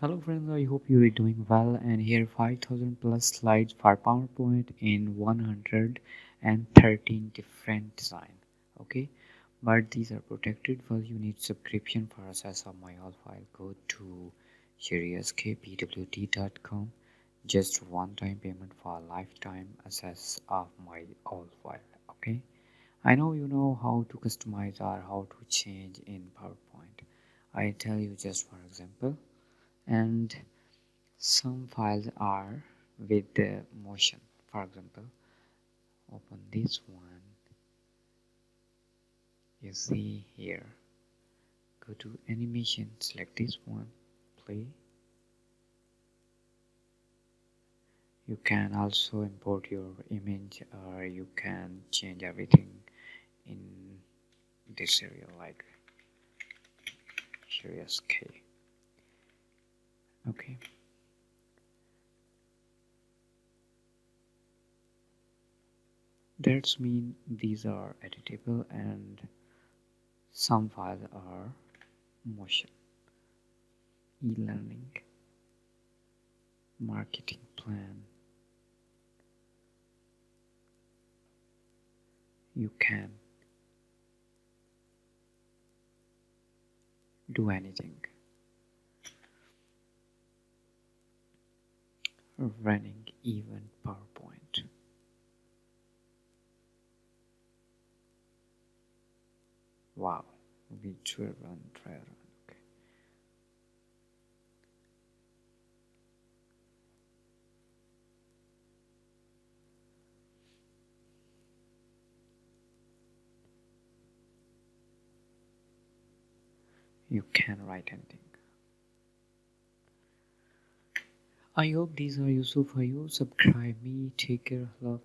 Hello friends, I hope you are doing well, and here 5000 plus slides for PowerPoint in 113 different design. Okay, but these are protected. Well, you need subscription for access of my all file. Go to sherryskpwt.com. Just one time payment for lifetime access of my all file. Okay, I know you know how to customize or how to change in PowerPoint. I tell you just for example, and some files are with the motion. For example, open this one. You see here. Go to animation, select this one, play. You can also import your image, or you can change everything in this area like Curious K. Okay. That's mean these are editable and some files are motion. E-learning, marketing plan. You can do anything. Running event PowerPoint. Wow, virtual run, try run. Okay. You can write anything. I hope these are useful for you. Subscribe me. Take care. Love.